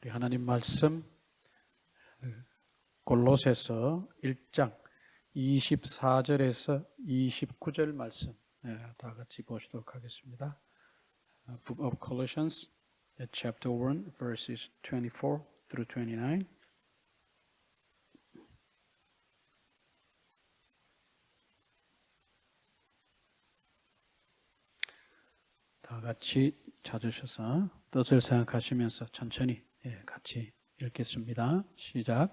우리 하나님 말씀 골로새서 1장 24절에서 29절 말씀 다 같이 보시도록 하겠습니다. Book of Colossians, chapter 1, verses 24 through 29. 다 같이 찾으셔서 뜻을 생각하시면서 천천히 같이 읽겠습니다. 시작.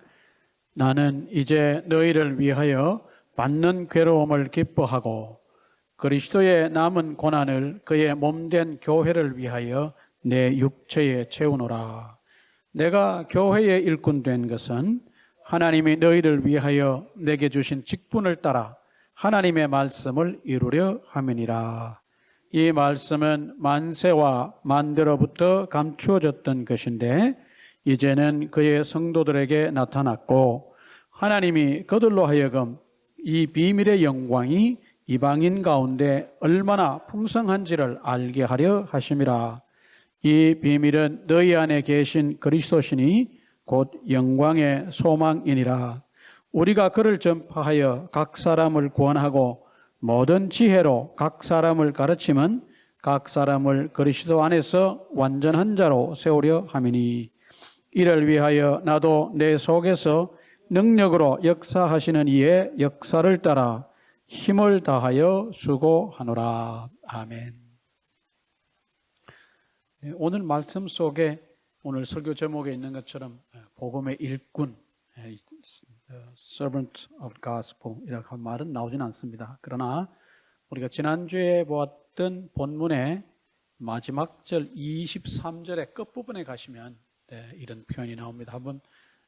나는 이제 너희를 위하여 받는 괴로움을 기뻐하고 그리스도의 남은 고난을 그의 몸된 교회를 위하여 내 육체에 채우노라. 내가 교회의 일꾼 된 것은 하나님이 너희를 위하여 내게 주신 직분을 따라 하나님의 말씀을 이루려 함이니라. 이 말씀은 만세와 만대로부터 감추어졌던 것인데 이제는 그의 성도들에게 나타났고 하나님이 그들로 하여금 이 비밀의 영광이 이방인 가운데 얼마나 풍성한지를 알게 하려 하심이라. 이 비밀은 너희 안에 계신 그리스도시니 곧 영광의 소망이니라. 우리가 그를 전파하여 각 사람을 구원하고 모든 지혜로 각 사람을 가르치면 각 사람을 그리스도 안에서 완전한 자로 세우려 함이니 이를 위하여 나도 내 속에서 능력으로 역사하시는 이의 역사를 따라 힘을 다하여 수고하노라. 아멘. 오늘 말씀 속에 오늘 설교 제목에 있는 것처럼 복음의 일꾼, servant of gospel 이라고 한 말은 나오진 않습니다. 그러나 우리가 지난주에 보았던 본문의 마지막 절 23절의 끝부분에 가시면 이런 표현이 나옵니다. 한번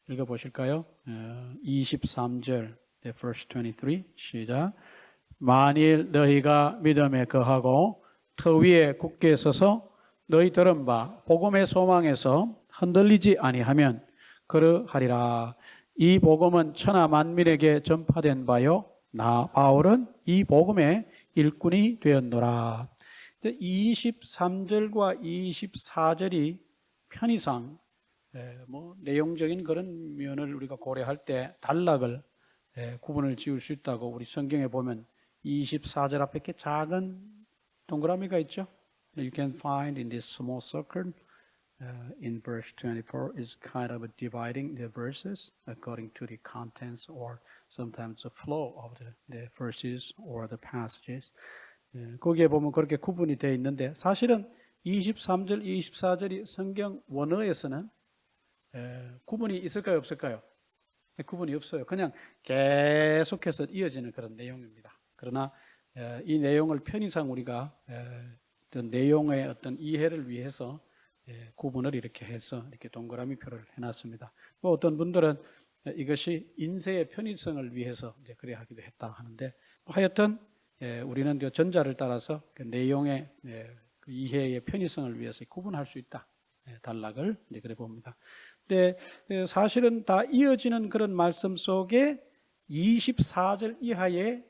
읽어보실까요? 23절, verse 23, 시작. 만일 너희가 믿음에 거하고 터 위에 굳게 서서 너희 들은 바 복음의 소망에서 흔들리지 아니하면 그러하리라. 이 복음은 천하 만민에게 전파된 바요 나 바울은 이 복음의 일꾼이 되었노라. 23절과 24절이 편의상 내용적인 그런 면을 우리가 고려할 때 단락을 구분을 지을 수 있다고 우리 성경에 보면 24절 앞에 이렇게 작은 동그라미가 있죠. You can find in this small circle in verse 24 is kind of dividing the verses according to the contents or sometimes the flow of the verses or the passages. 거기에 보면 그렇게 구분이 되어 있는데 사실은 23절, 24절이 성경 원어에서는 구분이 있을까요, 없을까요? 구분이 없어요. 그냥 계속해서 이어지는 그런 내용입니다. 그러나 이 내용을 편의상 우리가 어떤 내용의 어떤 이해를 위해서 구분을 이렇게 해서 이렇게 동그라미 표를 해놨습니다. 뭐 어떤 분들은 이것이 인쇄의 편의성을 위해서 이제 그래 하기도 했다 하는데 하여튼 우리는 그 전자를 따라서 그 내용의 그 이해의 편의성을 위해서 구분할 수 있다. 단락을 이제 그래 봅니다. 근데 사실은 다 이어지는 그런 말씀 속에 24절 이하에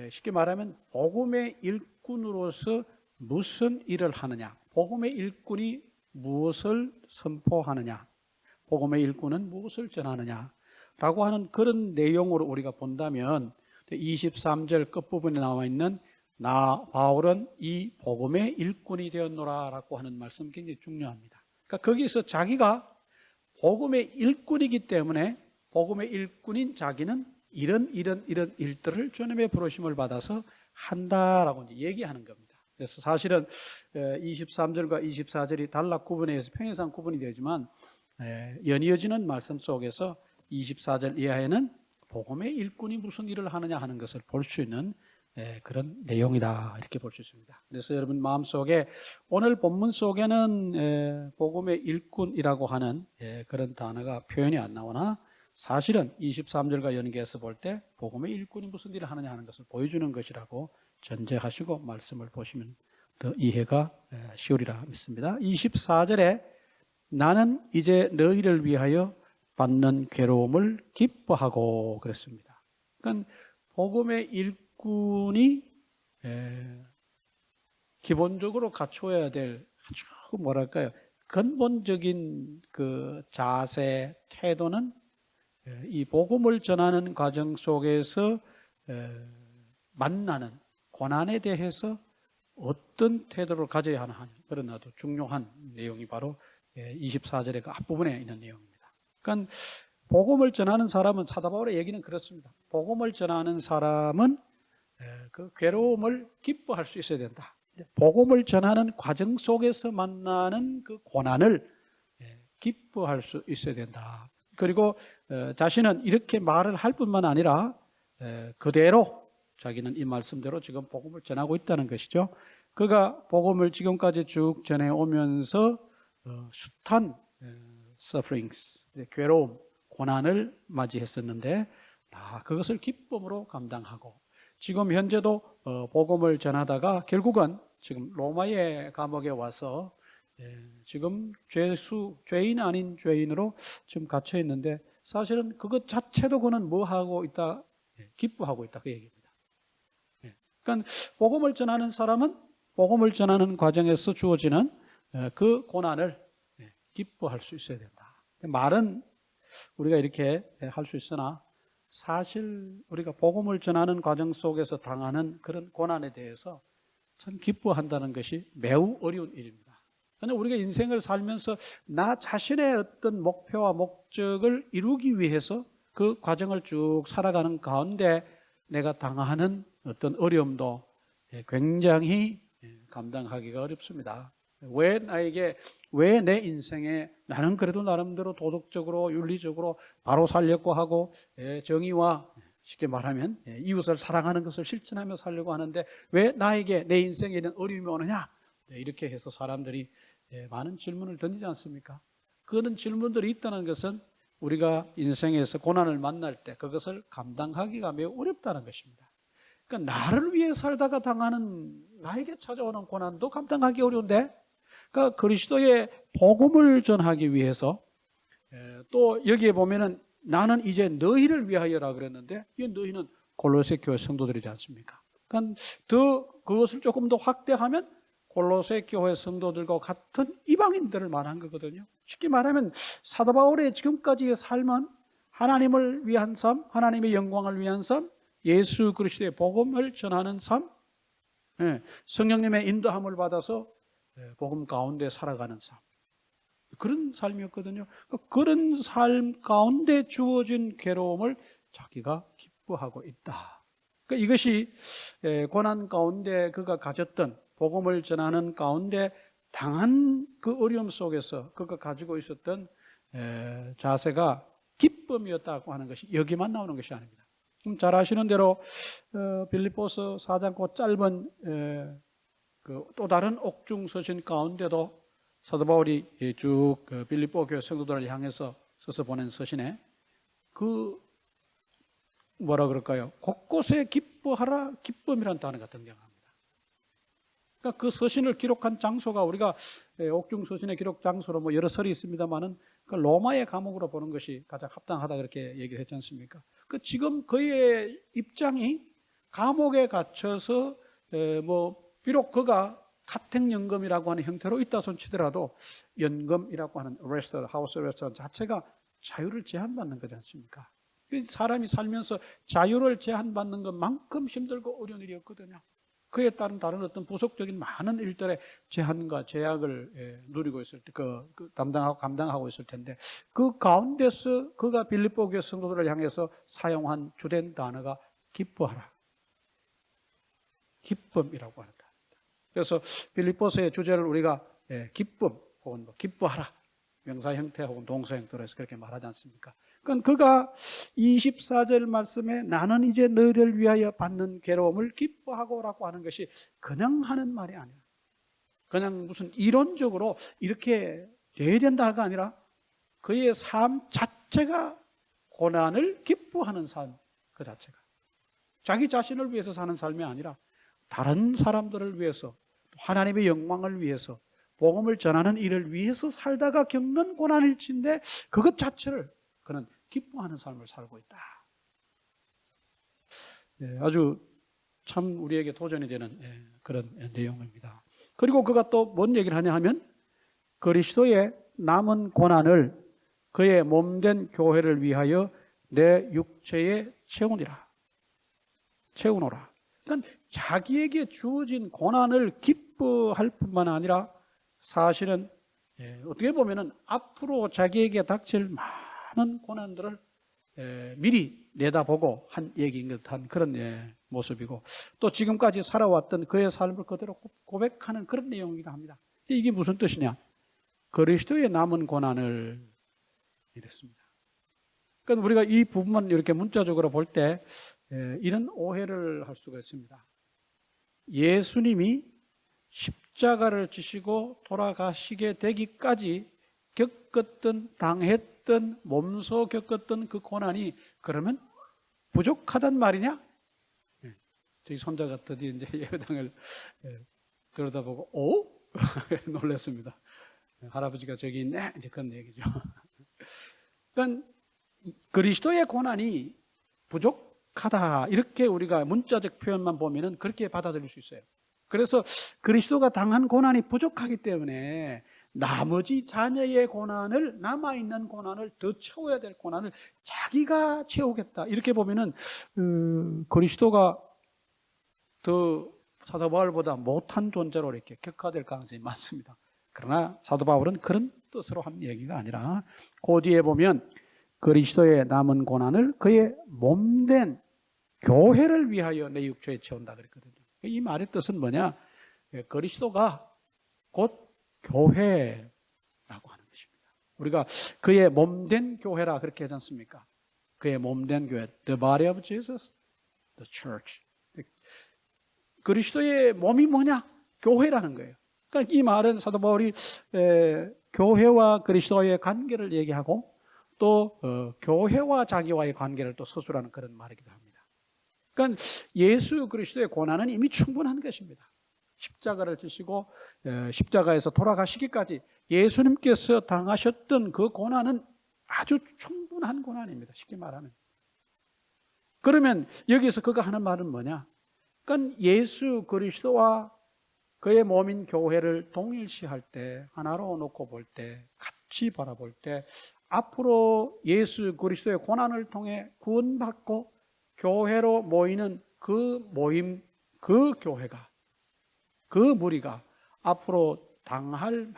쉽게 말하면 복음의 일꾼으로서 무슨 일을 하느냐, 복음의 일꾼이 무엇을 선포하느냐, 복음의 일꾼은 무엇을 전하느냐라고 하는 그런 내용으로 우리가 본다면 23절 끝부분에 나와 있는 나 바울은 이 복음의 일꾼이 되었노라라고 하는 말씀 굉장히 중요합니다. 그러니까 거기서 자기가 복음의 일꾼이기 때문에 복음의 일꾼인 자기는 이런 일들을 주님의 부르심을 받아서 한다라고 이제 얘기하는 겁니다. 그래서 사실은 23절과 24절이 단락 구분에 의해서 편의상 구분이 되지만 연이어지는 말씀 속에서 24절 이하에는 복음의 일꾼이 무슨 일을 하느냐 하는 것을 볼 수 있는 그런 내용이다 이렇게 볼 수 있습니다. 그래서 여러분 마음속에 오늘 본문 속에는 복음의 일꾼이라고 하는 그런 단어가 표현이 안 나오나 사실은 23절과 연계해서 볼 때 복음의 일꾼이 무슨 일을 하느냐 하는 것을 보여주는 것이라고 전제하시고 말씀을 보시면 더 이해가 쉬우리라 믿습니다. 24절에 나는 이제 너희를 위하여 받는 괴로움을 기뻐하고 그랬습니다. 그러니까 복음의 일꾼이 기본적으로 갖춰야 될 아주 뭐랄까요 근본적인 그 자세, 태도는 이 복음을 전하는 과정 속에서 만나는 고난에 대해서 어떤 태도를 가져야 하는 그런 아주 중요한 내용이 바로 24절의 그 앞부분에 있는 내용입니다. 그러니까 복음을 전하는 사람은, 사도 바울의 얘기는 그렇습니다. 복음을 전하는 사람은 그 괴로움을 기뻐할 수 있어야 된다. 복음을 전하는 과정 속에서 만나는 그 고난을 기뻐할 수 있어야 된다. 그리고 자신은 이렇게 말을 할 뿐만 아니라 그대로 자기는 이 말씀대로 지금 복음을 전하고 있다는 것이죠. 그가 복음을 지금까지 쭉 전해오면서 숱한 sufferings, 괴로움, 고난을 맞이했었는데 다 그것을 기쁨으로 감당하고 지금 현재도 복음을 전하다가 결국은 지금 로마의 감옥에 와서 지금 죄인 아닌 죄인으로 지금 갇혀 있는데 사실은 그것 자체도 그는 뭐 하고 있다? 기뻐하고 있다 그 얘기입니다. 그러니까 복음을 전하는 사람은 복음을 전하는 과정에서 주어지는 그 고난을 기뻐할 수 있어야 된다. 말은 우리가 이렇게 할 수 있으나 사실 우리가 복음을 전하는 과정 속에서 당하는 그런 고난에 대해서 참 기뻐한다는 것이 매우 어려운 일입니다. 그러나 우리가 인생을 살면서 나 자신의 어떤 목표와 목적을 이루기 위해서 그 과정을 쭉 살아가는 가운데 내가 당하는 어떤 어려움도 굉장히 감당하기가 어렵습니다. 왜 내 인생에 나는 그래도 나름대로 도덕적으로 윤리적으로 바로 살려고 하고 정의와 쉽게 말하면 이웃을 사랑하는 것을 실천하며 살려고 하는데 왜 나에게 내 인생에 이런 어려움이 오느냐? 이렇게 해서 사람들이 많은 질문을 던지지 않습니까? 그런 질문들이 있다는 것은 우리가 인생에서 고난을 만날 때 그것을 감당하기가 매우 어렵다는 것입니다. 그러니까 나를 위해 살다가 당하는 나에게 찾아오는 고난도 감당하기 어려운데 그러니까 그리스도의 복음을 전하기 위해서 또 여기에 보면은 나는 이제 너희를 위하여라 그랬는데 이 너희는 골로새 교회 성도들이지 않습니까? 그러니까 그것을 조금 더 확대하면 골로새 교회 성도들과 같은 이방인들을 말한 거거든요. 쉽게 말하면 사도 바울의 지금까지의 삶은 하나님을 위한 삶, 하나님의 영광을 위한 삶, 예수 그리스도의 복음을 전하는 삶, 성령님의 인도함을 받아서 복음 가운데 살아가는 삶, 그런 삶이었거든요. 그런 삶 가운데 주어진 괴로움을 자기가 기뻐하고 있다. 그러니까 이것이 고난 가운데 그가 가졌던 복음을 전하는 가운데 당한 그 어려움 속에서 그가 가지고 있었던 자세가 기쁨이었다고 하는 것이 여기만 나오는 것이 아닙니다. 잘 아시는 대로 빌립보서 4장 그 짧은 또 다른 옥중 서신 가운데도 사도 바울이 쭉 빌립보 교회 성도들을 향해서 써서 보낸 서신에 그 뭐라 그럴까요? 곳곳에 기뻐하라, 기쁨이라는 단어가 등장합니다. 그러니까 그 서신을 기록한 장소가 우리가 옥중 서신의 기록 장소로 뭐 여러 설이 있습니다만은 그 로마의 감옥으로 보는 것이 가장 합당하다 그렇게 얘기를 했지 않습니까? 그 지금 그의 입장이 감옥에 갇혀서 뭐 비록 그가 가택연금이라고 하는 형태로 있다 손치더라도 연금이라고 하는 하우스 레스토랑 자체가 자유를 제한받는 거지 않습니까? 사람이 살면서 자유를 제한받는 것만큼 힘들고 어려운 일이었거든요. 그에 따른 다른 어떤 부속적인 많은 일들의 제한과 제약을 누리고 있을 때, 감당하고 있을 텐데, 그 가운데서 그가 빌립보 교회 성도들을 향해서 사용한 주된 단어가 기뻐하라. 기쁨이라고 하는 단어입니다. 그래서 빌립보서의 주제를 우리가 기쁨 혹은 기뻐하라. 명사 형태 혹은 동사 형태로 해서 그렇게 말하지 않습니까? 그러니까 그가 24절 말씀에 나는 이제 너희를 위하여 받는 괴로움을 기뻐하고라고 하는 것이 그냥 하는 말이 아니라 그냥 무슨 이론적으로 이렇게 돼야 된다가 아니라 그의 삶 자체가 고난을 기뻐하는 삶 그 자체가 자기 자신을 위해서 사는 삶이 아니라 다른 사람들을 위해서 하나님의 영광을 위해서 복음을 전하는 일을 위해서 살다가 겪는 고난일진데 그것 자체를 그는 기뻐하는 삶을 살고 있다. 아주 참 우리에게 도전이 되는 그런 내용입니다. 그리고 그가 또 뭔 얘기를 하냐 하면 그리스도의 남은 고난을 그의 몸된 교회를 위하여 내 육체에 채우노라. 그러니까 자기에게 주어진 고난을 기뻐할 뿐만 아니라 사실은 어떻게 보면은 앞으로 자기에게 닥칠 많은 고난들을 미리 내다보고 한 얘기인 듯한 그런 모습이고, 또 지금까지 살아왔던 그의 삶을 그대로 고백하는 그런 내용이기도 합니다. 이게 무슨 뜻이냐? 그리스도의 남은 고난을 이랬습니다. 그러니까 우리가 이 부분만 이렇게 문자적으로 볼 때 이런 오해를 할 수가 있습니다. 예수님이 십자가를 지시고 돌아가시게 되기까지 당했던, 몸소 겪었던 그 고난이 그러면 부족하단 말이냐? 저희 손자가 드디어 이제 예배당을 들여다보고, 오? 놀랐습니다. 할아버지가 저기 있네? 이제 그런 얘기죠. 그러니까 그리스도의 고난이 부족하다, 이렇게 우리가 문자적 표현만 보면은 그렇게 받아들일 수 있어요. 그래서 그리스도가 당한 고난이 부족하기 때문에 나머지 자녀의 고난을, 남아있는 고난을, 더 채워야 될 고난을 자기가 채우겠다, 이렇게 보면은 그리스도가 더 사도 바울보다 못한 존재로 이렇게 격화될 가능성이 많습니다. 그러나 사도 바울은 그런 뜻으로 한 얘기가 아니라 그 뒤에 보면 그리스도의 남은 고난을 그의 몸된 교회를 위하여 내 육체에 채운다 그랬거든요. 이 말의 뜻은 뭐냐? 그리스도가 곧 교회라고 하는 것입니다. 우리가 그의 몸된 교회라 그렇게 하지 않습니까? 그의 몸된 교회, the body of Jesus, the church. 그리스도의 몸이 뭐냐? 교회라는 거예요. 그러니까 이 말은 사도 바울이 교회와 그리스도의 관계를 얘기하고 또 교회와 자기와의 관계를 또 서술하는 그런 말이기도 합니다. 그러니까 예수 그리스도의 고난은 이미 충분한 것입니다. 십자가를 지시고 십자가에서 돌아가시기까지 예수님께서 당하셨던 그 고난은 아주 충분한 고난입니다. 쉽게 말하면. 그러면 여기서 그가 하는 말은 뭐냐? 그러니까 예수 그리스도와 그의 몸인 교회를 동일시할 때, 하나로 놓고 볼 때, 같이 바라볼 때 앞으로 예수 그리스도의 고난을 통해 구원받고 교회로 모이는 그 모임, 그 교회가, 그 무리가 앞으로 당할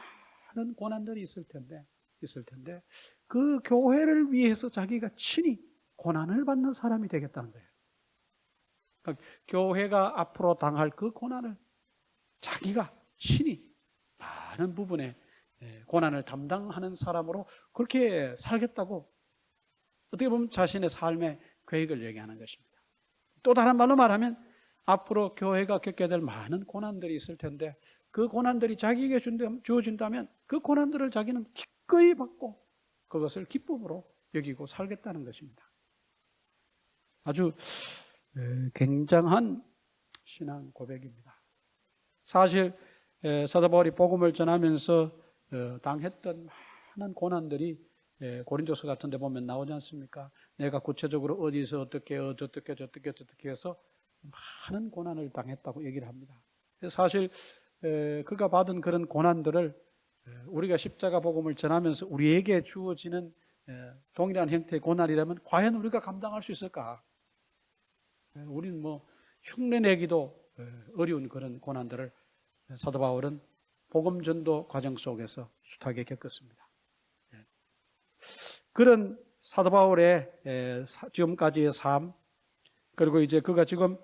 많은 고난들이 있을 텐데 그 교회를 위해서 자기가 친히 고난을 받는 사람이 되겠다는 거예요. 그러니까 교회가 앞으로 당할 그 고난을 자기가 친히 많은 부분에 고난을 담당하는 사람으로 그렇게 살겠다고, 어떻게 보면 자신의 삶의 계획을 얘기하는 것입니다. 또 다른 말로 말하면 앞으로 교회가 겪게 될 많은 고난들이 있을 텐데 그 고난들이 자기에게 주어진다면 그 고난들을 자기는 기꺼이 받고 그것을 기쁨으로 여기고 살겠다는 것입니다. 아주 굉장한 신앙 고백입니다. 사실 사도 바울이 복음을 전하면서 당했던 많은 고난들이 고린도서 같은 데 보면 나오지 않습니까? 내가 구체적으로 어디서 어떻게 해서 많은 고난을 당했다고 얘기를 합니다. 사실 그가 받은 그런 고난들을 우리가 십자가 복음을 전하면서 우리에게 주어지는 동일한 형태의 고난이라면 과연 우리가 감당할 수 있을까? 우리는 뭐 흉내내기도 어려운 그런 고난들을 사도 바울은 복음 전도 과정 속에서 숱하게 겪었습니다. 그런 사도 바울의 지금까지의 삶, 그리고 이제 그가 지금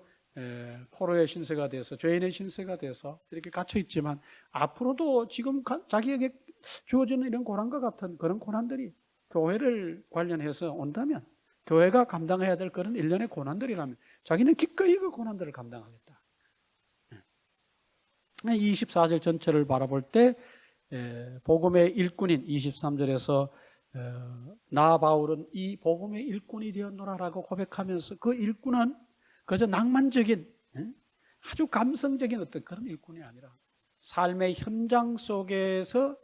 포로의 신세가 돼서, 죄인의 신세가 돼서 이렇게 갇혀 있지만 앞으로도 지금 자기에게 주어지는 이런 고난과 같은 그런 고난들이 교회를 관련해서 온다면, 교회가 감당해야 될 그런 일련의 고난들이라면 자기는 기꺼이 그 고난들을 감당하겠다. 24절 전체를 바라볼 때 복음의 일꾼인 23절에서 나 바울은 이 복음의 일꾼이 되었노라라고 고백하면서 그 일꾼은 그저 낭만적인, 아주 감성적인 어떤 그런 일꾼이 아니라 삶의 현장 속에서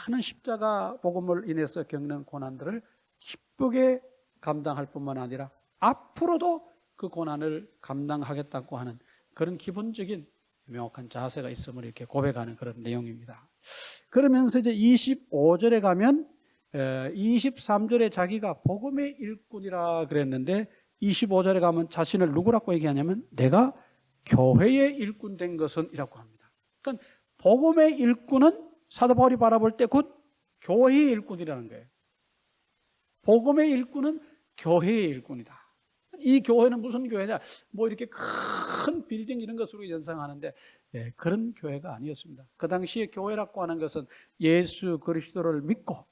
많은 십자가 복음을 인해서 겪는 고난들을 기쁘게 감당할 뿐만 아니라 앞으로도 그 고난을 감당하겠다고 하는 그런 기본적인 명확한 자세가 있음을 이렇게 고백하는 그런 내용입니다. 그러면서 이제 25절에 가면 23절에 자기가 복음의 일꾼이라 그랬는데 25절에 가면 자신을 누구라고 얘기하냐면 내가 교회의 일꾼 된 것은 이라고 합니다. 그러니까 복음의 일꾼은 사도 바울이 바라볼 때 곧 교회의 일꾼이라는 거예요. 복음의 일꾼은 교회의 일꾼이다. 이 교회는 무슨 교회냐? 뭐 이렇게 큰 빌딩 이런 것으로 연상하는데 그런 교회가 아니었습니다. 그 당시에 교회라고 하는 것은 예수 그리스도를 믿고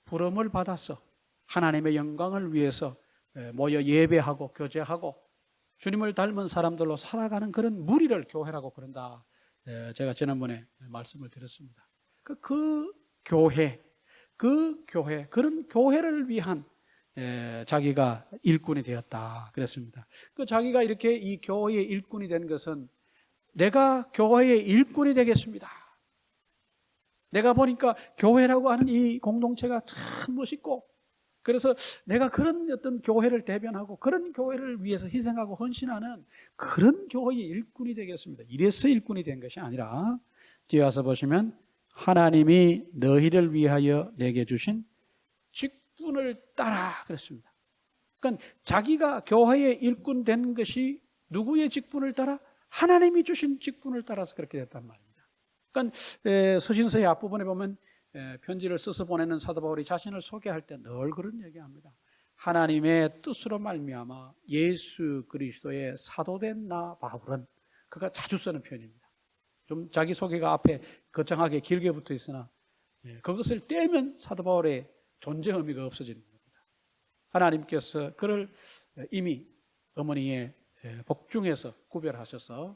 부름을 받아서 하나님의 영광을 위해서 모여 예배하고 교제하고 주님을 닮은 사람들로 살아가는 그런 무리를 교회라고 그런다. 제가 지난번에 말씀을 드렸습니다. 그 교회, 그런 교회를 위한 자기가 일꾼이 되었다 그랬습니다. 자기가 이렇게 이 교회의 일꾼이 된 것은 내가 교회의 일꾼이 되겠습니다. 내가 보니까 교회라고 하는 이 공동체가 참 멋있고 그래서 내가 그런 어떤 교회를 대변하고 그런 교회를 위해서 희생하고 헌신하는 그런 교회의 일꾼이 되겠습니다. 이래서 일꾼이 된 것이 아니라 뒤에 와서 보시면 하나님이 너희를 위하여 내게 주신 직분을 따라 그랬습니다. 그러니까 자기가 교회의 일꾼 된 것이 누구의 직분을 따라? 하나님이 주신 직분을 따라서 그렇게 됐단 말입니다. 그러니까 서신서의 앞부분에 보면 편지를 써서 보내는 사도 바울이 자신을 소개할 때 늘 그런 얘기합니다. 하나님의 뜻으로 말미암아 예수 그리스도의 사도된 나 바울은 그가 자주 쓰는 표현입니다. 좀 자기 소개가 앞에 거창하게 길게 붙어 있으나 그것을 떼면 사도 바울의 존재 의미가 없어지는 겁니다. 하나님께서 그를 이미 어머니의 복중에서 구별하셔서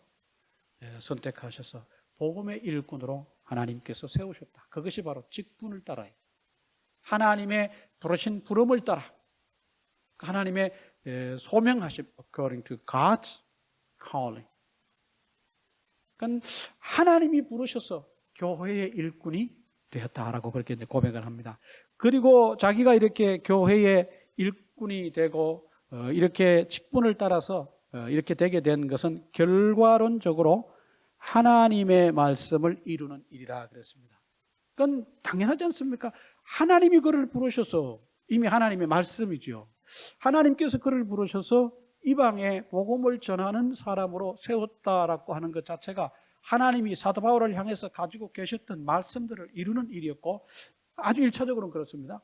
선택하셔서 복음의 일꾼으로 하나님께서 세우셨다. 그것이 바로 직분을 따라요. 하나님의 부르신 부름을 따라 하나님의 소명하심 according to God's calling. 그러니까 하나님이 부르셔서 교회의 일꾼이 되었다라고 그렇게 이제 고백을 합니다. 그리고 자기가 이렇게 교회의 일꾼이 되고 이렇게 직분을 따라서 이렇게 되게 된 것은 결과론적으로 하나님의 말씀을 이루는 일이라 그랬습니다. 그건 당연하지 않습니까? 하나님이 그를 부르셔서 이미 하나님의 말씀이죠. 하나님께서 그를 부르셔서 이방에 복음을 전하는 사람으로 세웠다라고 하는 것 자체가 하나님이 사도 바울을 향해서 가지고 계셨던 말씀들을 이루는 일이었고 아주 1차적으로는 그렇습니다.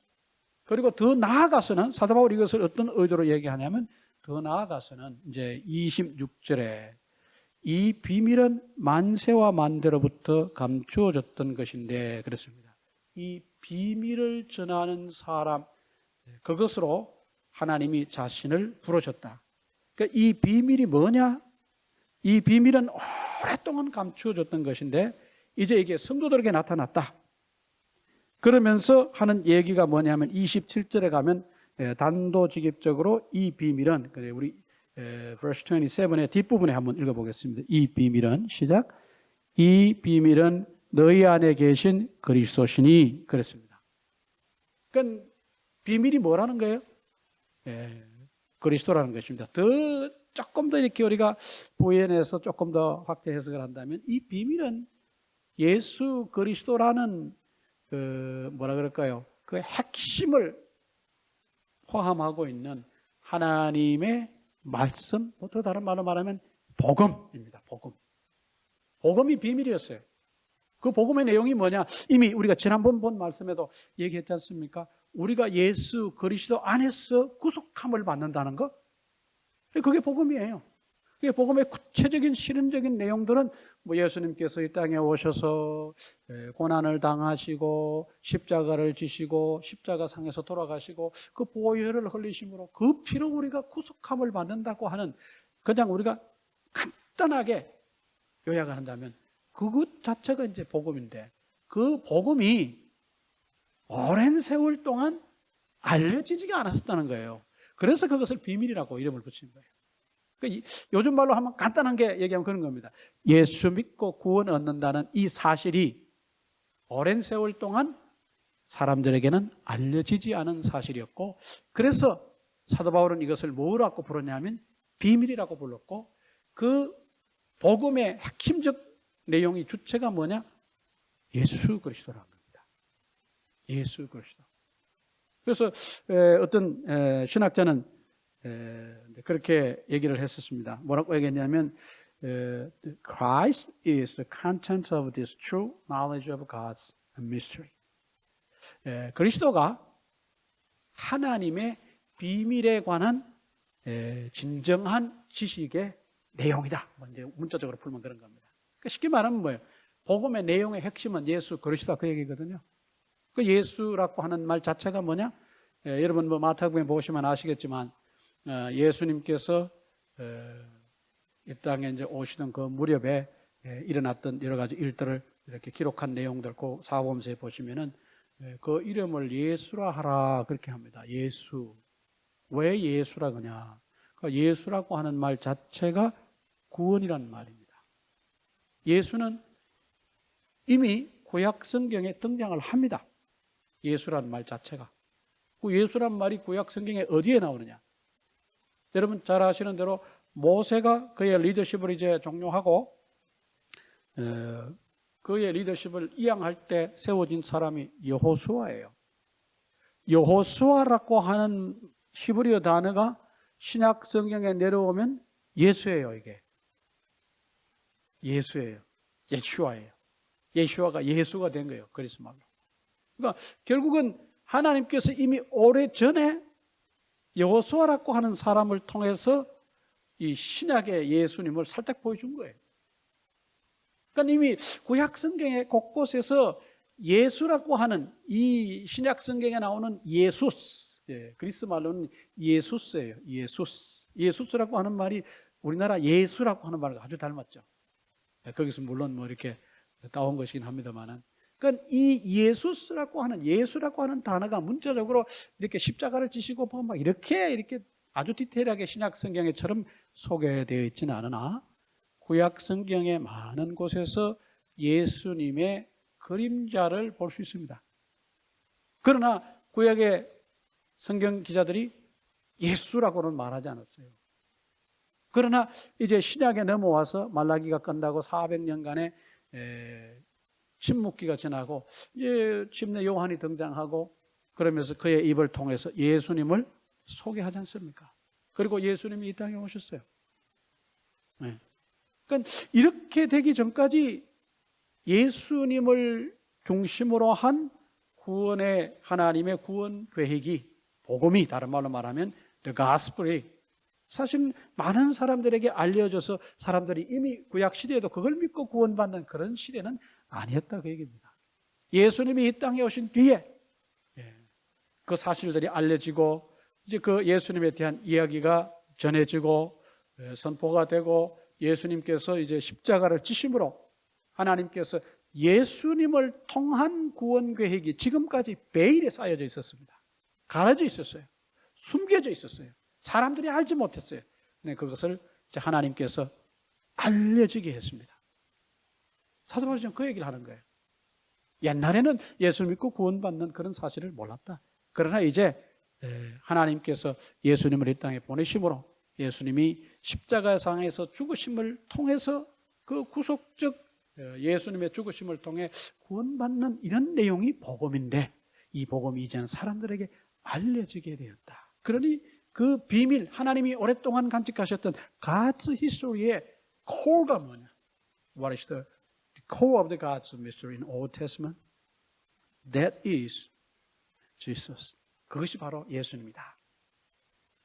그리고 더 나아가서는 사도 바울이 이것을 어떤 의도로 얘기하냐면 더 나아가서는 이제 26절에 이 비밀은 만세와 만대로부터 감추어졌던 것인데 그렇습니다. 이 비밀을 전하는 사람 그것으로 하나님이 자신을 부르셨다. 그러니까 이 비밀이 뭐냐? 이 비밀은 오랫동안 감추어졌던 것인데 이제 이게 성도들에게 나타났다. 그러면서 하는 얘기가 뭐냐면 27절에 가면 단도직입적으로 이 비밀은 우리 verse 27의 뒷부분에 한번 읽어보겠습니다. 이 비밀은 시작. 이 비밀은 너희 안에 계신 그리스도시니 그랬습니다. 그러니까 비밀이 뭐라는 거예요? 그리스도라는 것입니다. 조금 더 이렇게 우리가 부연해서 조금 더 확대 해석을 한다면 이 비밀은 예수 그리스도라는 뭐라 그럴까요? 그 핵심을 포함하고 있는 하나님의 말씀, 또 다른 말로 말하면 복음입니다. 복음이 비밀이었어요. 그 복음의 내용이 뭐냐? 이미 우리가 지난번 본 말씀에도 얘기했지 않습니까? 우리가 예수 그리스도 안에서 구속함을 받는다는 것. 그게 복음이에요. 그게 복음의 구체적인 실현적인 내용들은 뭐 예수님께서 이 땅에 오셔서 고난을 당하시고 십자가를 지시고 십자가상에서 돌아가시고 그 보혈을 흘리심으로 그 피로 우리가 구속함을 받는다고 하는 그냥 우리가 간단하게 요약을 한다면 그것 자체가 이제 복음인데 그 복음이 오랜 세월 동안 알려지지가 않았었다는 거예요. 그래서 그것을 비밀이라고 이름을 붙인 거예요. 그러니까 요즘 말로 하면 간단한 게 얘기하면 그런 겁니다. 예수 믿고 구원 얻는다는 이 사실이 오랜 세월 동안 사람들에게는 알려지지 않은 사실이었고 그래서 사도 바울은 이것을 뭐라고 부르냐면 비밀이라고 불렀고 그 복음의 핵심적 내용이 주체가 뭐냐? 예수 그리스도라는 겁니다. 예수 그리스도. 그래서 어떤 신학자는 그렇게 얘기를 했었습니다. 뭐라고 얘기했냐면 Christ is the content of this true knowledge of God's mystery. 그리스도가 하나님의 비밀에 관한 진정한 지식의 내용이다. 이제 문자적으로 풀면 그런 겁니다. 그러니까 쉽게 말하면 뭐예요? 복음의 내용의 핵심은 예수 그리스도다 그 얘기거든요. 그 예수라고 하는 말 자체가 뭐냐? 여러분 뭐 마태복음 보시면 아시겠지만 예수님께서 이 땅에 이제 오시던 그 무렵에 일어났던 여러 가지 일들을 이렇게 기록한 내용들, 그 사복음서에 보시면은 그 이름을 예수라 하라 그렇게 합니다. 예수. 왜 예수라 그러냐? 그러니까 예수라고 하는 말 자체가 구원이란 말입니다. 예수는 이미 구약 성경에 등장을 합니다. 예수란 말 자체가. 그 예수란 말이 구약 성경에 어디에 나오느냐? 여러분 잘 아시는 대로 모세가 그의 리더십을 이제 종료하고 그의 리더십을 이양할 때 세워진 사람이 여호수아예요. 여호수아라고 하는 히브리어 단어가 신약 성경에 내려오면 예수예요. 이게 예수예요. 예슈아예요. 예슈아가 예수가 된 거예요. 그리스 말로. 그러니까 결국은 하나님께서 이미 오래전에 여호수아라고 하는 사람을 통해서 이 신약의 예수님을 살짝 보여준 거예요. 그러니까 이미 구약 성경의 곳곳에서 예수라고 하는 이 신약 성경에 나오는 예수스, 그리스 말로는 예수스예요. 예수스. 예수스라고 하는 말이 우리나라 예수라고 하는 말과 아주 닮았죠. 거기서 물론 뭐 이렇게 따온 것이긴 합니다만은. 그러니까 이 예수라고 하는 단어가 문자적으로 이렇게 십자가를 지시고 막 이렇게 아주 디테일하게 신약 성경에처럼 소개되어 있지는 않으나 구약 성경의 많은 곳에서 예수님의 그림자를 볼 수 있습니다. 그러나 구약의 성경 기자들이 예수라고는 말하지 않았어요. 그러나 이제 신약에 넘어와서 말라기가 끝나고 400년간의 침묵기가 지나고 이제 침례 요한이 등장하고 그러면서 그의 입을 통해서 예수님을 소개하지 않습니까? 그리고 예수님이 이 땅에 오셨어요. 네. 그러니까 이렇게 되기 전까지 예수님을 중심으로 한 구원의 하나님의 구원 계획이 복음이 다른 말로 말하면 the gospel이 사실 많은 사람들에게 알려져서 사람들이 이미 구약 시대에도 그걸 믿고 구원받는 그런 시대는 아니었다 그 얘기입니다. 예수님이 이 땅에 오신 뒤에 그 사실들이 알려지고 이제 그 예수님에 대한 이야기가 전해지고 선포가 되고 예수님께서 이제 십자가를 지심으로 하나님께서 예수님을 통한 구원 계획이 지금까지 베일에 쌓여져 있었습니다. 가려져 있었어요. 숨겨져 있었어요. 사람들이 알지 못했어요. 근데 그것을 이제 하나님께서 알려지게 했습니다. 사도 바울은 그 얘기를 하는 거예요. 옛날에는 예수 믿고 구원받는 그런 사실을 몰랐다. 그러나 이제 하나님께서 예수님을 이 땅에 보내심으로 예수님이 십자가상에서 죽으심을 통해서 그 구속적 예수님의 죽으심을 통해 구원받는 이런 내용이 복음인데 이 복음이 이제는 사람들에게 알려지게 되었다. 그러니 그 비밀, 하나님이 오랫동안 간직하셨던 God's history의 core가 뭐냐? What is the core of the God's mystery in Old Testament? That is Jesus. 그것이 바로 예수님이다.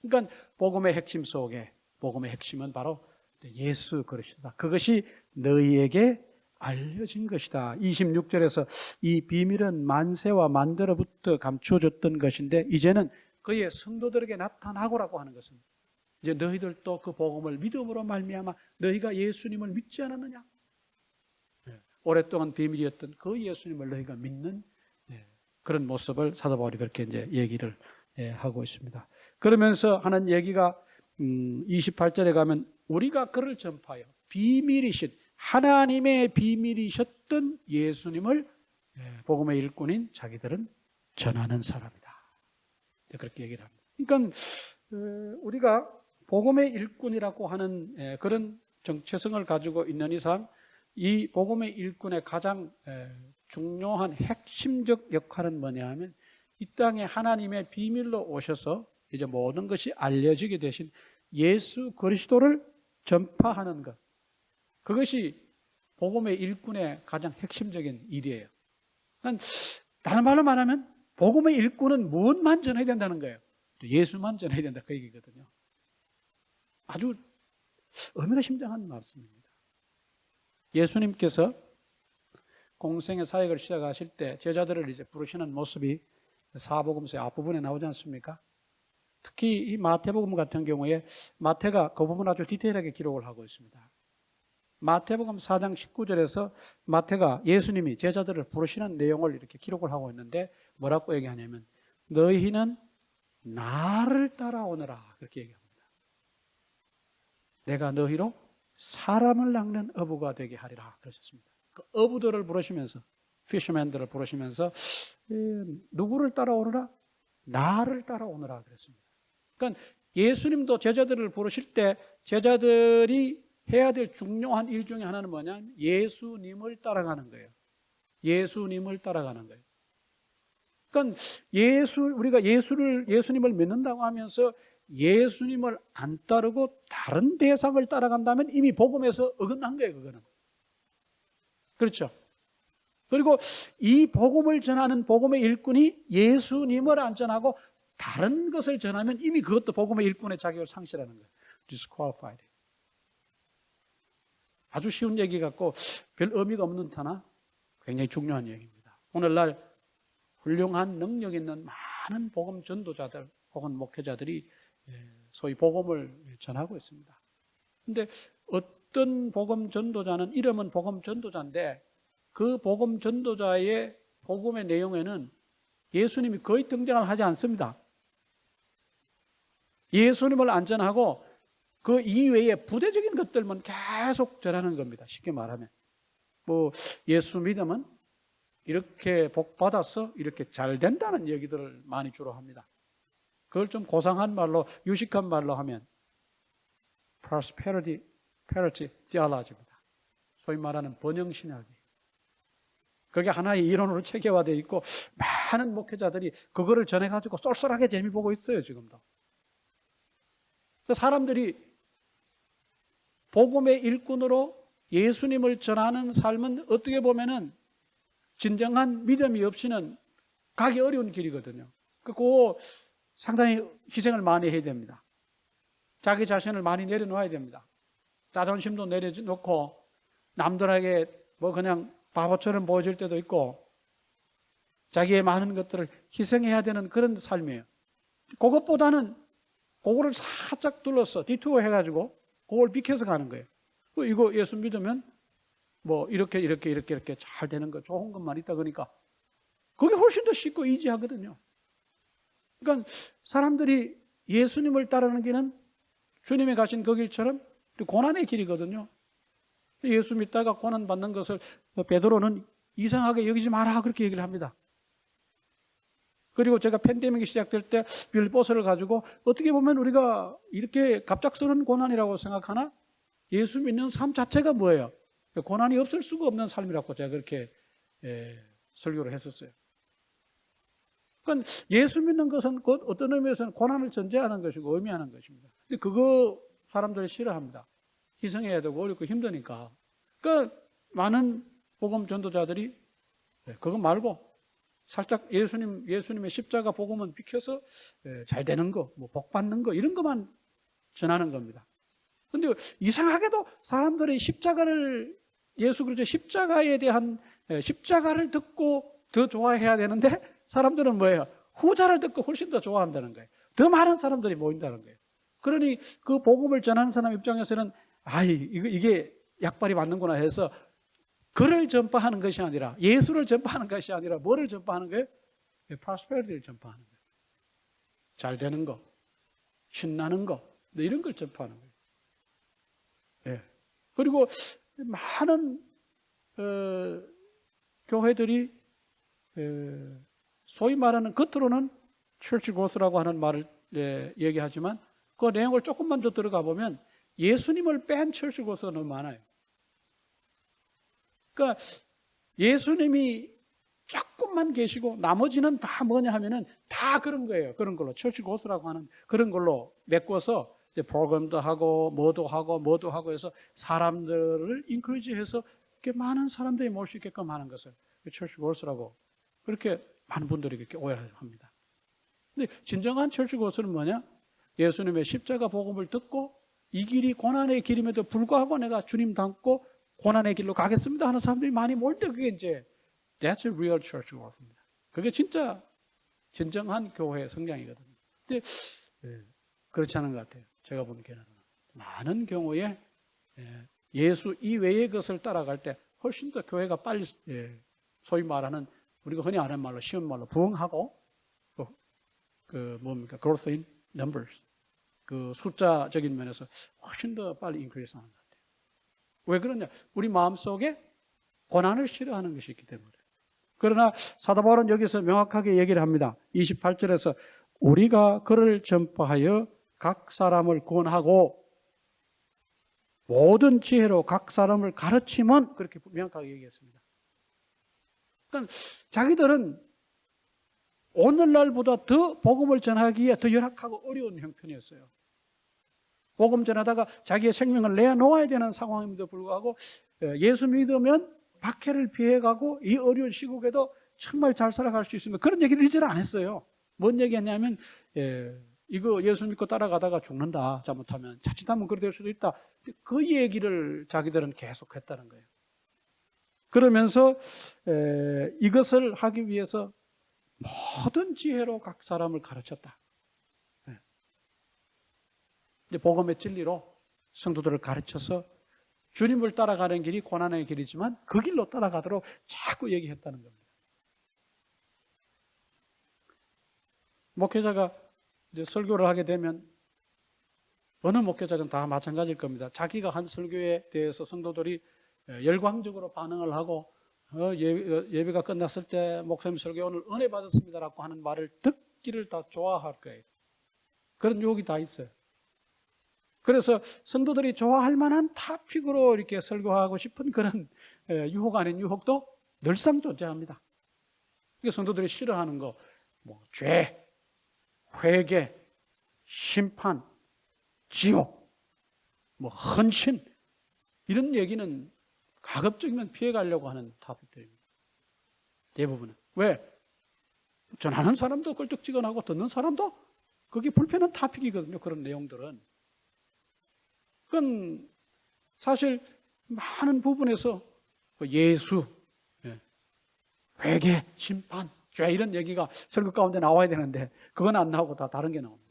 그러니까 복음의 핵심 속에 복음의 핵심은 바로 예수 그리스도다. 그것이 너희에게 알려진 것이다. 26절에서 이 비밀은 만세와 만대로부터 감추어졌던 것인데 이제는 그의 성도들에게 나타나고라고 하는 것은 이제 너희들도 그 복음을 믿음으로 말미암아 너희가 예수님을 믿지 않았느냐? 오랫동안 비밀이었던 그 예수님을 너희가 믿는 그런 모습을 사도 바울이 그렇게 이제 얘기를 하고 있습니다. 그러면서 하는 얘기가 28절에 가면 우리가 그를 전파하여 비밀이신 하나님의 비밀이셨던 예수님을 복음의 일꾼인 자기들은 전하는 사람이다. 그렇게 얘기를 합니다. 그러니까 우리가 복음의 일꾼이라고 하는 그런 정체성을 가지고 있는 이상 이 복음의 일꾼의 가장 중요한 핵심적 역할은 뭐냐 하면 이 땅에 하나님의 비밀로 오셔서 이제 모든 것이 알려지게 되신 예수 그리스도를 전파하는 것. 그것이 복음의 일꾼의 가장 핵심적인 일이에요. 그러니까 다른 말로 말하면 복음의 일꾼은 무엇만 전해야 된다는 거예요. 예수만 전해야 된다 그 얘기거든요. 아주 의미가 심장한 말씀입니다. 예수님께서 공생의 사역을 시작하실 때 제자들을 이제 부르시는 모습이 사복음서의 앞부분에 나오지 않습니까? 특히 이 마태복음 같은 경우에 마태가 그 부분 아주 디테일하게 기록을 하고 있습니다. 마태복음 4장 19절에서 마태가 예수님이 제자들을 부르시는 내용을 이렇게 기록을 하고 있는데 뭐라고 얘기하냐면 너희는 나를 따라오너라 그렇게 얘기합니다. 내가 너희로 사람을 낚는 어부가 되게 하리라 그러셨습니다. 그 어부들을 부르시면서 피셔맨들을 부르시면서 누구를 따라오느라? 나를 따라오느라 그랬습니다. 그러니까 예수님도 제자들을 부르실 때 제자들이 해야 될 중요한 일 중에 하나는 뭐냐면 예수님을 따라가는 거예요. 예수님을 따라가는 거예요. 그러니까 우리가 예수님을 믿는다고 하면서 예수님을 안 따르고 다른 대상을 따라간다면 이미 복음에서 어긋난 거예요, 그거는. 그렇죠? 그리고 이 복음을 전하는 복음의 일꾼이 예수님을 안 전하고 다른 것을 전하면 이미 그것도 복음의 일꾼의 자격을 상실하는 거예요. disqualified. 아주 쉬운 얘기 같고 별 의미가 없는 듯하나 굉장히 중요한 얘기입니다. 오늘날 훌륭한 능력 있는 많은 복음 전도자들 혹은 목회자들이 소위 복음을 전하고 있습니다. 그런데 어떤 복음 전도자는 이름은 복음 전도자인데 그 복음 전도자의 복음의 내용에는 예수님이 거의 등장을 하지 않습니다. 예수님을 안 전하고 그 이외에 부대적인 것들만 계속 전하는 겁니다. 쉽게 말하면 뭐 예수 믿으면 이렇게 복 받아서 이렇게 잘 된다는 얘기들을 많이 주로 합니다. 그걸 좀 고상한 말로 유식한 말로 하면 prosperity theology입니다. 소위 말하는 번영신학이. 그게 하나의 이론으로 체계화되어 있고 많은 목회자들이 그거를 전해가지고 쏠쏠하게 재미 보고 있어요, 지금도. 사람들이 복음의 일꾼으로 예수님을 전하는 삶은 어떻게 보면은 진정한 믿음이 없이는 가기 어려운 길이거든요. 그리고 상당히 희생을 많이 해야 됩니다. 자기 자신을 많이 내려놓아야 됩니다. 자존심도 내려놓고 남들에게 뭐 그냥 바보처럼 보여질 때도 있고 자기의 많은 것들을 희생해야 되는 그런 삶이에요. 그것보다는 그거를 살짝 둘러서 디투어 해가지고 그걸 비켜서 가는 거예요. 이거 예수 믿으면 뭐 이렇게 잘 되는 거 좋은 것만 있다 그러니까 그게 훨씬 더 쉽고 이지하거든요. 그러니까 사람들이 예수님을 따르는 길은 주님이 가신 그 길처럼 고난의 길이거든요. 예수 믿다가 고난 받는 것을 베드로는 이상하게 여기지 마라 그렇게 얘기를 합니다. 그리고 제가 팬데믹이 시작될 때 빌보스를 가지고 어떻게 보면 우리가 이렇게 갑작스러운 고난이라고 생각하나 예수 믿는 삶 자체가 뭐예요? 고난이 없을 수가 없는 삶이라고 제가 그렇게 설교를 했었어요. 그러니까 예수 믿는 것은 어떤 의미에서는 고난을 전제하는 것이고 의미하는 것입니다. 근데 그거 사람들이 싫어합니다. 희생해야 되고 어렵고 힘드니까. 그러니까 많은 복음 전도자들이 그거 말고 살짝 예수님의 십자가 복음은 비켜서 잘 되는 거, 뭐 복 받는 거 이런 것만 전하는 겁니다. 그런데 이상하게도 사람들이 예수 그리스도 십자가에 대한 십자가를 듣고 더 좋아해야 되는데 사람들은 뭐예요? 후자를 듣고 훨씬 더 좋아한다는 거예요. 더 많은 사람들이 모인다는 거예요. 그러니 그 복음을 전하는 사람 입장에서는 이게 약발이 맞는구나 해서 그를 전파하는 것이 아니라 예수를 전파하는 것이 아니라 뭐를 전파하는 거예요? prosperity를 전파하는 거예요. 잘 되는 거, 신나는 거, 이런 걸 전파하는 거예요. 예. 그리고 많은 교회들이 소위 말하는 겉으로는 church growth라고 하는 말을 얘기하지만 그 내용을 조금만 더 들어가 보면 예수님을 뺀 church growth가 너무 많아요. 그러니까 예수님이 조금만 계시고 나머지는 다 뭐냐 하면은 다 그런 거예요. 그런 걸로 처치 고스라고 하는 그런 걸로 메꿔서 이제 프로그램도 하고 뭐도 하고 해서 사람들을 인크리지해서 이렇게 많은 사람들이 모일 수 있게끔 하는 것을 처치 고스라고 그렇게 많은 분들이 그렇게 오해를 합니다. 근데 진정한 처치 고스는 뭐냐? 예수님의 십자가 복음을 듣고 이 길이 고난의 길임에도 불구하고 내가 주님 닮고 고난의 길로 가겠습니다 하는 사람들이 많이 모일 때 그게 이제 That's a real church growth입니다. 그게 진짜 진정한 교회의 성장이거든요. 근데 그렇지 않은 것 같아요. 제가 보는 교회는 많은 경우에 예수 이외의 것을 따라갈 때 훨씬 더 교회가 빨리 소위 말하는 우리가 흔히 아는 말로 쉬운 말로 부흥하고 그 뭡니까 growth in numbers 그 숫자적인 면에서 훨씬 더 빨리 인크리스하는 것 같아요. 왜 그러냐? 우리 마음속에 고난을 싫어하는 것이 있기 때문에. 그러나 사도 바울은 여기서 명확하게 얘기를 합니다. 28절에서 우리가 그를 전파하여 각 사람을 구원하고 모든 지혜로 각 사람을 가르치면 그렇게 명확하게 얘기했습니다. 그러니까 자기들은 오늘날보다 더 복음을 전하기에 더 열악하고 어려운 형편이었어요. 복음 전하다가 자기의 생명을 내놓아야 되는 상황임에도 불구하고 예수 믿으면 박해를 피해가고 이 어려운 시국에도 정말 잘 살아갈 수 있으면 그런 얘기를 일절 안 했어요. 뭔 얘기했냐면 이거 예수 믿고 따라가다가 죽는다. 잘못하면 자칫하면 그렇게 될 수도 있다. 그 얘기를 자기들은 계속했다는 거예요. 그러면서 이것을 하기 위해서 모든 지혜로 각 사람을 가르쳤다. 이제 복음의 진리로 성도들을 가르쳐서 주님을 따라가는 길이 고난의 길이지만 그 길로 따라가도록 자꾸 얘기했다는 겁니다. 목회자가 이제 설교를 하게 되면 어느 목회자는 다 마찬가지일 겁니다. 자기가 한 설교에 대해서 성도들이 열광적으로 반응을 하고 예배가 끝났을 때 목사님 설교 오늘 은혜 받았습니다라고 하는 말을 듣기를 다 좋아할 거예요. 그런 유혹이 다 있어요. 그래서 성도들이 좋아할 만한 타픽으로 이렇게 설교하고 싶은 그런 유혹 아닌 유혹도 늘상 존재합니다. 성도들이 싫어하는 거, 죄, 회개, 심판, 지옥, 헌신 이런 얘기는 가급적이면 피해가려고 하는 타픽들입니다. 대부분은. 왜? 전하는 사람도 껄쩍지근하고 듣는 사람도 그게 불편한 타픽이거든요. 그런 내용들은. 그건 사실 많은 부분에서 예수, 회개, 심판, 죄 이런 얘기가 설교 가운데 나와야 되는데 그건 안 나오고 다 다른 게 나옵니다.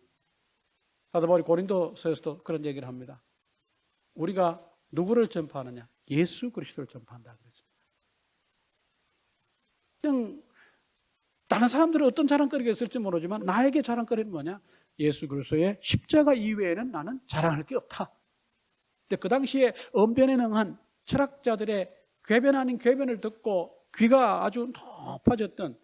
사도 바울이 고린도서에서도 그런 얘기를 합니다. 우리가 누구를 전파하느냐? 예수 그리스도를 전파한다 그랬습니다. 그냥 다른 사람들은 어떤 자랑거리가 있을지 모르지만 나에게 자랑거리는 뭐냐? 예수 그리스도의 십자가 이외에는 나는 자랑할 게 없다. 근데 그 당시에 언변에 능한 철학자들의 궤변 아닌 궤변을 듣고 귀가 아주 높아졌던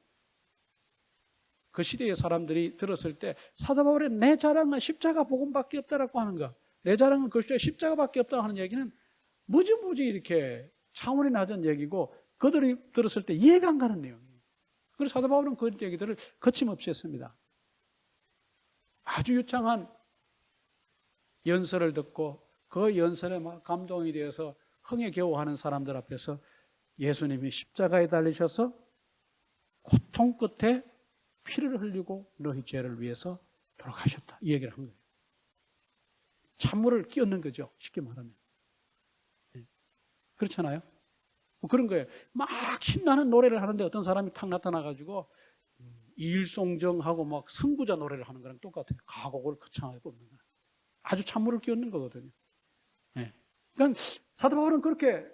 그 시대의 사람들이 들었을 때 사도 바울의 내 자랑은 십자가 복음밖에 없다라고 하는 거, 내 자랑은 그리스도의 십자가밖에 없다고 하는 얘기는 무지무지 이렇게 차원이 낮은 얘기고 그들이 들었을 때 이해가 안 가는 내용이에요. 그래서 사도 바울은 그 얘기들을 거침없이 했습니다. 아주 유창한 연설을 듣고 그 연설에 막 감동이 되어서 흥에 겨워하는 사람들 앞에서 예수님이 십자가에 달리셔서 고통 끝에 피를 흘리고 너희 죄를 위해서 돌아가셨다. 이 얘기를 한 거예요. 찬물을 끼얹는 거죠. 쉽게 말하면. 그렇잖아요. 그런 거예요. 막 힘나는 노래를 하는데 어떤 사람이 탁 나타나가지고 이일송정하고 막 선구자 노래를 하는 거랑 똑같아요. 가곡을 거창하게 뽑는 거예요. 아주 찬물을 끼얹는 거거든요. 그러니까 사도 바울은 그렇게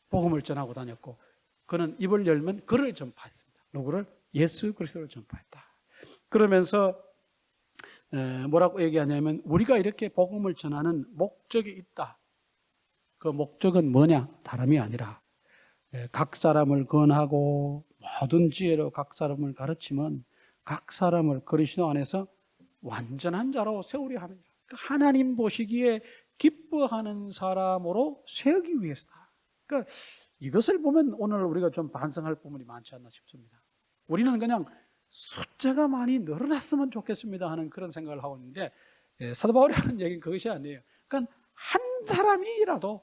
복음을 전하고 다녔고 그는 입을 열면 그를 전파했습니다. 누구를? 예수 그리스도를 전파했다. 그러면서 뭐라고 얘기하냐면 우리가 이렇게 복음을 전하는 목적이 있다. 그 목적은 뭐냐? 다름이 아니라 각 사람을 권하고 모든 지혜로 각 사람을 가르치면 각 사람을 그리스도 안에서 완전한 자로 세우려 하느냐. 하나님 보시기에 기뻐하는 사람으로 세우기 위해서다. 그러니까 이것을 보면 오늘 우리가 좀 반성할 부분이 많지 않나 싶습니다. 우리는 그냥 숫자가 많이 늘어났으면 좋겠습니다 하는 그런 생각을 하고 있는데, 사도 바울이 하는 얘기는 그것이 아니에요. 그러니까 한 사람이라도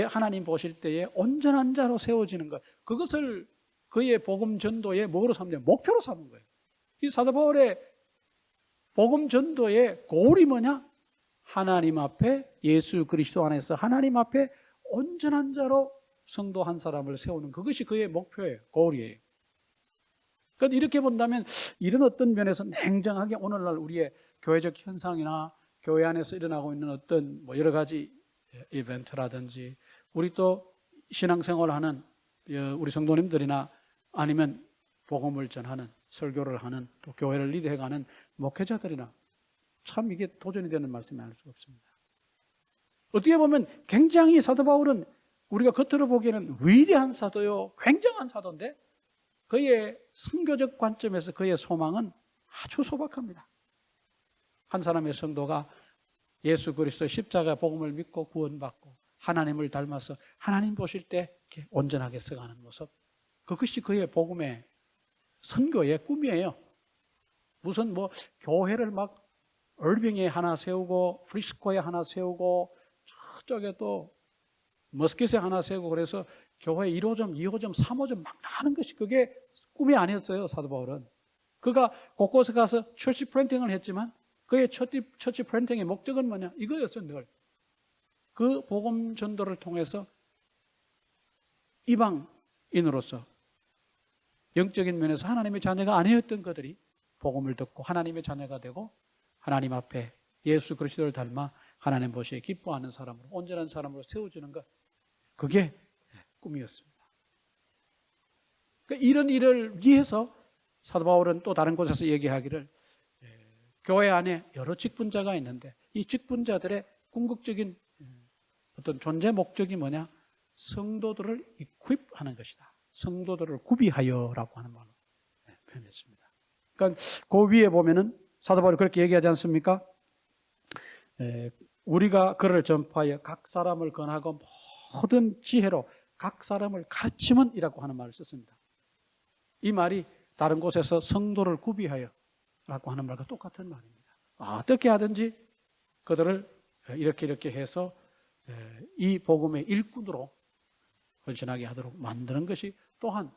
하나님 보실 때에 온전한 자로 세워지는 것, 그것을 그의 복음 전도의 뭐로 삼냐? 목표로 삼은 거예요. 이 사도 바울의 복음 전도의 고울이 뭐냐? 하나님 앞에, 예수 그리스도 안에서 하나님 앞에 온전한 자로 성도 한 사람을 세우는, 그것이 그의 목표예요. 고울이에요. 그러니까 이렇게 본다면 이런 어떤 면에서 냉정하게 오늘날 우리의 교회적 현상이나 교회 안에서 일어나고 있는 어떤 뭐 여러 가지 이벤트라든지, 우리 또 신앙생활하는 우리 성도님들이나 아니면 복음을 전하는, 설교를 하는, 또 교회를 리드해가는 목회자들이나 참 이게 도전이 되는 말씀이 아닐 수가 없습니다. 어떻게 보면 굉장히 사도 바울은 우리가 겉으로 보기에는 위대한 사도요, 굉장한 사도인데 그의 선교적 관점에서 그의 소망은 아주 소박합니다. 한 사람의 성도가 예수 그리스도의 십자가 복음을 믿고 구원받고 하나님을 닮아서 하나님 보실 때 이렇게 온전하게 써가는 모습, 그것이 그의 복음의 선교의 꿈이에요. 무슨 뭐 교회를 막 얼빙에 하나 세우고 프리스코에 하나 세우고 저쪽에 또 머스킷에 하나 세우고 그래서 교회 1호점, 2호점, 3호점 막 하는 것이 그게 꿈이 아니었어요. 사도 바울은. 그가 곳곳에 가서 처치 플랜팅을 했지만 그의 처치 플랜팅의 목적은 뭐냐? 이거였어요. 늘. 그 복음 전도를 통해서 이방인으로서 영적인 면에서 하나님의 자녀가 아니었던 그들이 복음을 듣고 하나님의 자녀가 되고 하나님 앞에 예수 그리스도를 닮아 하나님 보시기에 기뻐하는 사람으로, 온전한 사람으로 세워지는 것, 그게 꿈이었습니다. 그러니까 이런 일을 위해서 사도 바울은 또 다른 곳에서 얘기하기를, 교회 안에 여러 직분자가 있는데 이 직분자들의 궁극적인 어떤 존재 목적이 뭐냐? 성도들을 equip하는 것이다. 성도들을 구비하여라고 하는 말로 표현했습니다. 그러니까 그 위에 보면은 사도 바울이 그렇게 얘기하지 않습니까? 우리가 그를 전파하여 각 사람을 권하고 모든 지혜로 각 사람을 가르치면 이라고 하는 말을 썼습니다. 이 말이 다른 곳에서 성도를 구비하여 라고 하는 말과 똑같은 말입니다. 어떻게 하든지 그들을 이렇게 해서 이 복음의 일꾼으로 헌신하게 하도록 만드는 것이 또한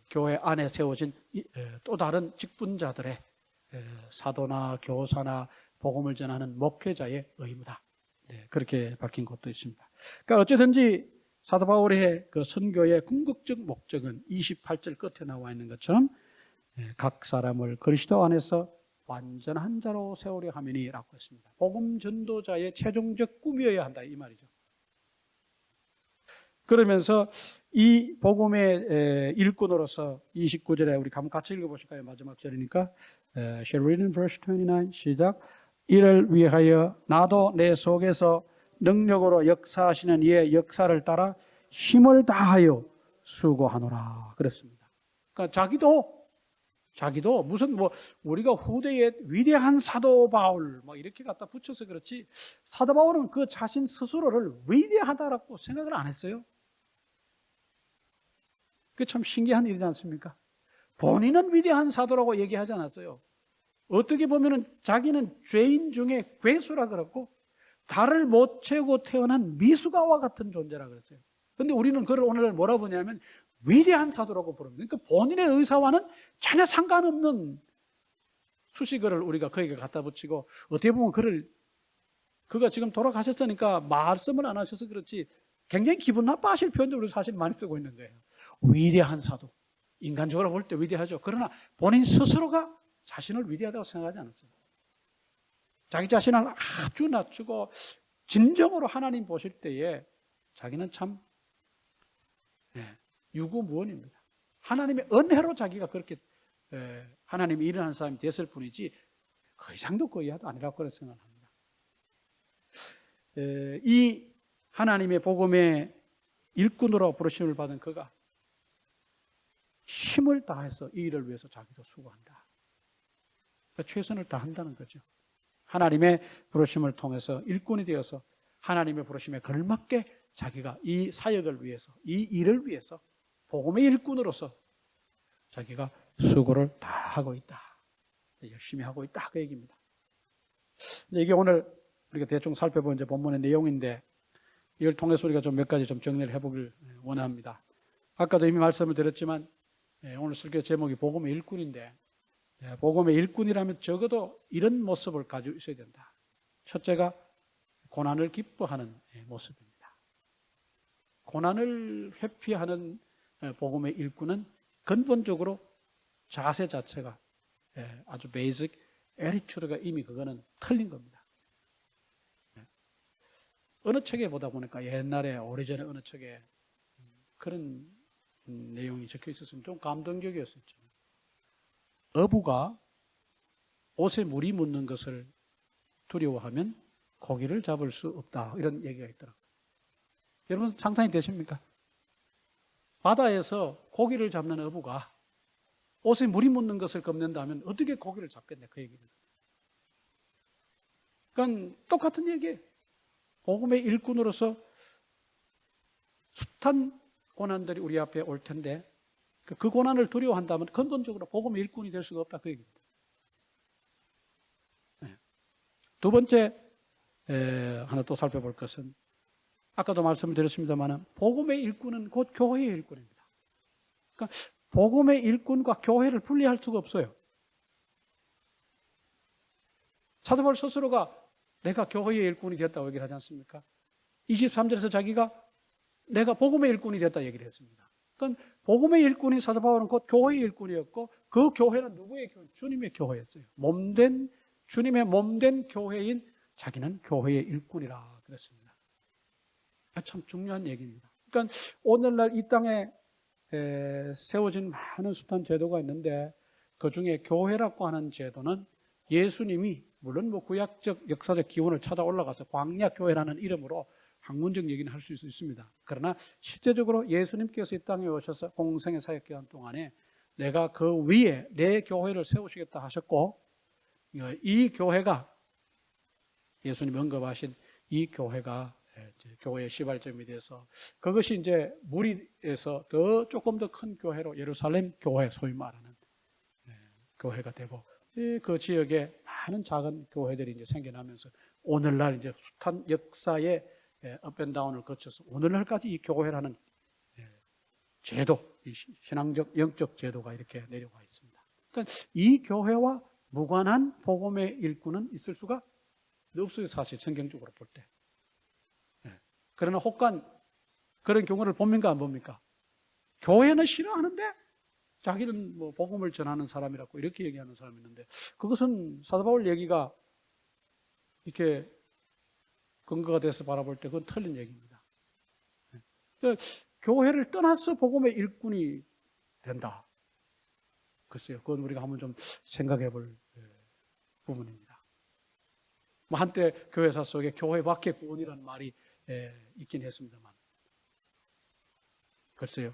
교회 안에 세워진 또 다른 직분자들의 사도나 교사나 복음을 전하는 목회자의 의무다. 그렇게 밝힌 것도 있습니다. 그러니까 어쨌든지 사도 바울의 그 선교의 궁극적 목적은 28절 끝에 나와 있는 것처럼 각 사람을 그리스도 안에서 완전한 자로 세우려 함이니라고 했습니다. 복음 전도자의 최종적 꿈이어야 한다 이 말이죠. 그러면서 이 복음의 일꾼으로서 29절에 우리 같이 읽어보실까요? 마지막 절이니까 Shall read in verse 29 시작. 이를 위하여 나도 내 속에서 능력으로 역사하시는 이의 역사를 따라 힘을 다하여 수고하노라 그랬습니다. 그러니까 자기도 무슨 뭐 우리가 후대의 위대한 사도 바울 뭐 이렇게 갖다 붙여서 그렇지, 사도 바울은 그 자신 스스로를 위대하다라고 생각을 안 했어요. 그게 참 신기한 일이지 않습니까? 본인은 위대한 사도라고 얘기하지 않았어요. 어떻게 보면은 자기는 죄인 중에 괴수라 그랬고 달을 못 채우고 태어난 미숙아와 같은 존재라 그랬어요. 그런데 우리는 그를 오늘 뭐라 부르냐면 위대한 사도라고 부릅니다. 그러니까 본인의 의사와는 전혀 상관없는 수식어를 우리가 거기에 갖다 붙이고, 어떻게 보면 그가 지금 돌아가셨으니까 말씀을 안 하셔서 그렇지 굉장히 기분 나빠하실 표현도 우리 사실 많이 쓰고 있는 거예요. 위대한 사도. 인간적으로 볼 때 위대하죠. 그러나 본인 스스로가 자신을 위대하다고 생각하지 않았어요. 자기 자신을 아주 낮추고 진정으로 하나님 보실 때에 자기는 참 유구무원입니다. 하나님의 은혜로 자기가 그렇게 하나님이 일어난 사람이 됐을 뿐이지 그 이상도 그 이하도 아니라고 그렇게 생각합니다. 이 하나님의 복음의 일꾼으로 부르심을 받은 그가 힘을 다해서 이 일을 위해서 자기도 수고한다. 그러니까 최선을 다한다는 거죠. 하나님의 부르심을 통해서 일꾼이 되어서 하나님의 부르심에 걸맞게 자기가 이 사역을 위해서, 이 일을 위해서 복음의 일꾼으로서 자기가 수고를 다 하고 있다. 열심히 하고 있다. 그 얘기입니다. 이게 오늘 우리가 대충 살펴본 이제 본문의 내용인데 이걸 통해서 우리가 좀 몇 가지 좀 정리를 해보길 원합니다. 아까도 이미 말씀을 드렸지만 오늘 설교 제목이 복음의 일꾼인데 복음의 일꾼이라면 적어도 이런 모습을 가지고 있어야 된다. 첫째가 고난을 기뻐하는 모습입니다. 고난을 회피하는 복음의 일꾼은 근본적으로 자세 자체가 아주 베이직 에리튜드가 이미 그거는 틀린 겁니다. 어느 책에 보다 보니까 옛날에 오래전에 어느 책에 그런 내용이 적혀 있었으면 좀 감동적이었었죠. 어부가 옷에 물이 묻는 것을 두려워하면 고기를 잡을 수 없다. 이런 얘기가 있더라고요. 여러분 상상이 되십니까? 바다에서 고기를 잡는 어부가 옷에 물이 묻는 것을 겁낸다면 어떻게 고기를 잡겠냐 그 얘기입니다. 그러니까 똑같은 얘기예요. 복음의 일꾼으로서 숱한 고난들이 우리 앞에 올 텐데 그 고난을 두려워한다면 근본적으로 복음의 일꾼이 될 수가 없다 그 얘기입니다. 두 번째 하나 또 살펴볼 것은 아까도 말씀을 드렸습니다만 복음의 일꾼은 곧 교회의 일꾼입니다. 그러니까 복음의 일꾼과 교회를 분리할 수가 없어요. 사도 바울 스스로가 내가 교회의 일꾼이 됐다고 얘기를 하지 않습니까? 23절에서 자기가 내가 복음의 일꾼이 됐다 얘기를 했습니다. 그러니까 복음의 일꾼인 사도 바울은 곧 교회의 일꾼이었고 그 교회는 누구의 교회? 주님의 교회였어요. 주님의 몸된 교회인 자기는 교회의 일꾼이라 그랬습니다. 참 중요한 얘기입니다. 그러니까 오늘날 이 땅에 세워진 많은 숱한 제도가 있는데 그 중에 교회라고 하는 제도는 예수님이 물론 구약적 역사적 기원을 찾아 올라가서 광야교회라는 이름으로 학문적 얘기는 할 수 있습니다. 그러나 실제적으로 예수님께서 이 땅에 오셔서 공생의 사역 기간 동안에 내가 그 위에 내 교회를 세우시겠다 하셨고 이 교회가 예수님 언급하신 이 교회가 교회의 시발점이 돼서 그것이 이제 무리에서 조금 더 큰 교회로 예루살렘 교회 소위 말하는 교회가 되고 그 지역에 많은 작은 교회들이 이제 생겨나면서 오늘날 이제 숱한 역사의 업앤다운을 거쳐서 오늘날까지 이 교회라는 제도, 이 신앙적 영적 제도가 이렇게 내려와 있습니다. 그러니까 이 교회와 무관한 복음의 일꾼은 있을 수가 없어요. 사실 성경적으로 볼 때. 그러나 혹간 그런 경우를 봅니까 안 봅니까? 교회는 싫어하는데 자기는 뭐 복음을 전하는 사람이라고 이렇게 얘기하는 사람이 있는데 그것은 사도 바울 얘기가 이렇게 근거가 돼서 바라볼 때 그건 틀린 얘기입니다. 그러니까 교회를 떠나서 복음의 일꾼이 된다. 글쎄요, 그건 우리가 한번 좀 생각해 볼 부분입니다. 뭐 한때 교회사 속에 교회 밖의 구원이라는 말이 있긴 했습니다만 글쎄요.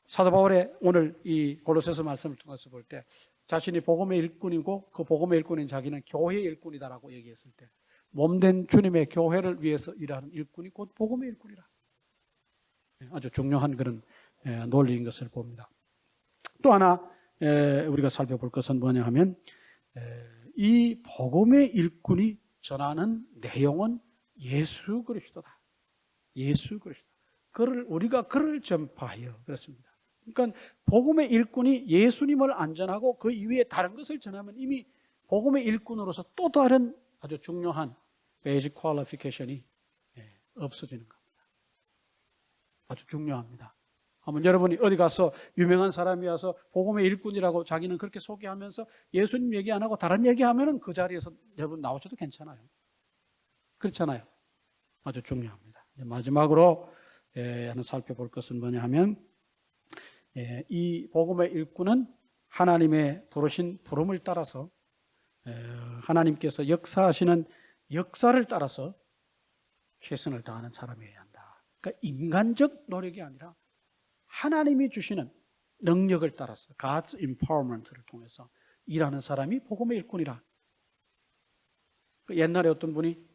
사도 바울의 오늘 이 골로새서 말씀을 통해서 볼 때 자신이 복음의 일꾼이고 그 복음의 일꾼인 자기는 교회의 일꾼이다라고 얘기했을 때 몸된 주님의 교회를 위해서 일하는 일꾼이 곧 복음의 일꾼이라. 아주 중요한 그런 논리인 것을 봅니다. 또 하나 우리가 살펴볼 것은 뭐냐 하면 이 복음의 일꾼이 전하는 내용은 예수 그리스도다. 예수 그리스도. 우리가 그를 전파하여 그렇습니다. 그러니까 복음의 일꾼이 예수님을 안 전하고 그 이외에 다른 것을 전하면 이미 복음의 일꾼으로서 또 다른 아주 중요한 베이직 퀄리피케이션이 없어지는 겁니다. 아주 중요합니다. 한번 여러분이 어디 가서 유명한 사람이 와서 복음의 일꾼이라고 자기는 그렇게 소개하면서 예수님 얘기 안 하고 다른 얘기하면은 그 자리에서 여러분 나오셔도 괜찮아요. 그렇잖아요. 아주 중요합니다. 마지막으로 하나 살펴볼 것은 뭐냐 하면 이 복음의 일꾼은 하나님의 부르신 부름을 따라서 하나님께서 역사하시는 역사를 따라서 최선을 다하는 사람이어야 한다. 그러니까 인간적 노력이 아니라 하나님이 주시는 능력을 따라서 God's empowerment를 통해서 일하는 사람이 복음의 일꾼이라. 옛날에 어떤 분이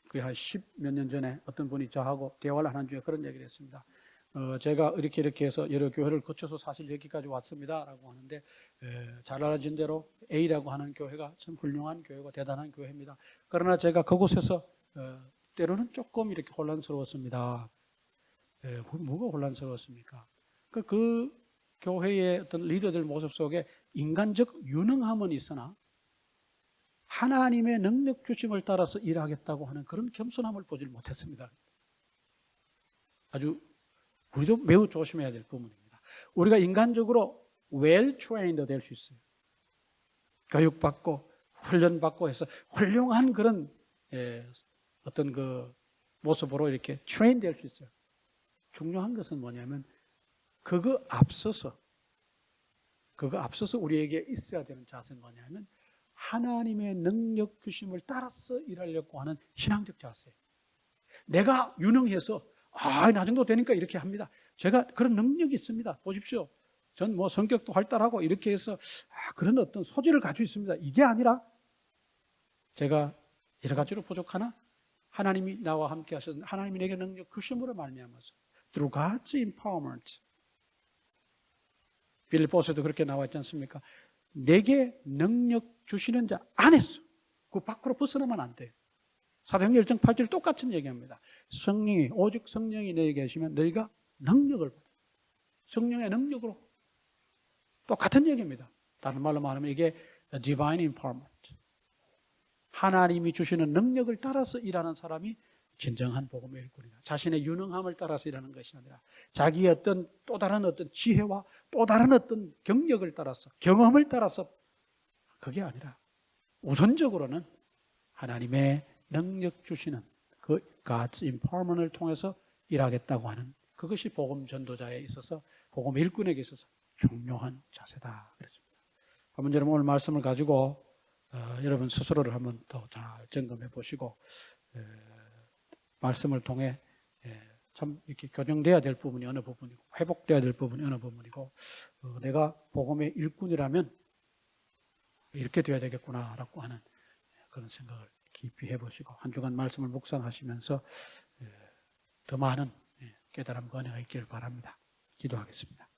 거의 한 10몇 년 전에 어떤 분이 저하고 대화를 하는 중에 그런 얘기를 했습니다. 제가 이렇게 해서 여러 교회를 거쳐서 사실 여기까지 왔습니다라고 하는데, 잘 알려진 대로 A라고 하는 교회가 참 훌륭한 교회고 대단한 교회입니다. 그러나 제가 그곳에서 때로는 조금 이렇게 혼란스러웠습니다. 뭐가 혼란스러웠습니까? 그 교회의 어떤 리더들 모습 속에 인간적 유능함은 있으나 하나님의 능력 주심을 따라서 일하겠다고 하는 그런 겸손함을 보지 못했습니다. 아주 우리도 매우 조심해야 될 부분입니다. 우리가 인간적으로 well trained 될 수 있어요. 교육받고 훈련받고 해서 훌륭한 그런 어떤 그 모습으로 이렇게 train 될 수 있어요. 중요한 것은 뭐냐면 그거 앞서서 우리에게 있어야 되는 자세는 뭐냐면 하나님의 능력 주심을 따라서 일하려고 하는 신앙적 자세. 내가 유능해서 나 정도 되니까 이렇게 합니다. 제가 그런 능력이 있습니다. 보십시오. 전 뭐 성격도 활달하고 이렇게 해서 그런 어떤 소질을 가지고 있습니다. 이게 아니라 제가 여러 가지로 부족하나 하나님이 나와 함께 하셔서 하나님이 내게 능력 주심으로 말미암아서 through God's empowerment. 빌립보서에도 그렇게 나와 있지 않습니까? 내게 능력 주시는 자 안에서 그 밖으로 벗어나면 안 돼요. 사도행전 1장 8절 똑같은 얘기합니다. 오직 성령이 너희에 계시면 너희가 능력을 받아. 성령의 능력으로 똑같은 얘기입니다. 다른 말로 말하면 이게 divine empowerment. 하나님이 주시는 능력을 따라서 일하는 사람이 진정한 복음의 일꾼이다. 자신의 유능함을 따라서 일하는 것이 아니라 자기의 어떤 또 다른 어떤 지혜와 또 다른 어떤 경력을 따라서 경험을 따라서 그게 아니라 우선적으로는 하나님의 능력 주시는 그 God's empowerment을 통해서 일하겠다고 하는 그것이 복음 전도자에 있어서 복음 일꾼에게 있어서 중요한 자세다 그랬습니다. 한번 여러분 오늘 말씀을 가지고 여러분 스스로를 한번 더 잘 점검해 보시고 말씀을 통해 참 이렇게 교정돼야 될 부분이 어느 부분이고 회복돼야 될 부분이 어느 부분이고 내가 복음의 일꾼이라면 이렇게 돼야 되겠구나라고 하는 그런 생각을 깊이 해보시고 한 주간 말씀을 묵상하시면서 더 많은 깨달음과 은혜가 있기를 바랍니다. 기도하겠습니다.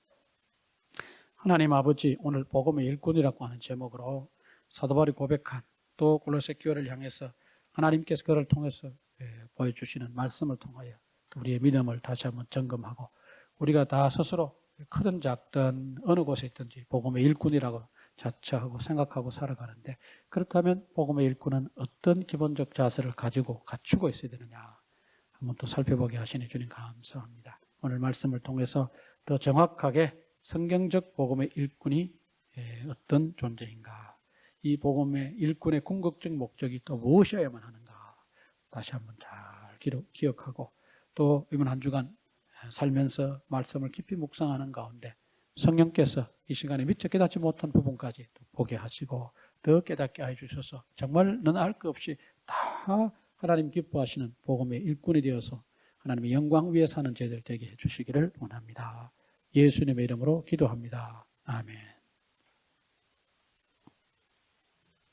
하나님 아버지, 오늘 복음의 일꾼이라고 하는 제목으로 사도 바울이 고백한 또 골로새 교회를 향해서 하나님께서 그를 통해서 보여주시는 말씀을 통하여 우리의 믿음을 다시 한번 점검하고 우리가 다 스스로 크든 작든 어느 곳에 있든지 복음의 일꾼이라고 자처하고 생각하고 살아가는데 그렇다면 복음의 일꾼은 어떤 기본적 자세를 가지고 갖추고 있어야 되느냐 한번 또 살펴보게 하시니 주님 감사합니다. 오늘 말씀을 통해서 더 정확하게 성경적 복음의 일꾼이 어떤 존재인가, 이 복음의 일꾼의 궁극적 목적이 또 무엇이어야만 하는가 다시 한번 잘 기억하고 또 이번 한 주간 살면서 말씀을 깊이 묵상하는 가운데 성령께서 이 시간에 미처 깨닫지 못한 부분까지 또 보게 하시고 더 깨닫게 해주셔서 정말 너는 알 것 없이 다 하나님 기뻐하시는 복음의 일꾼이 되어서 하나님의 영광 위에 사는 저희들 되게 해주시기를 원합니다. 예수님의 이름으로 기도합니다. 아멘.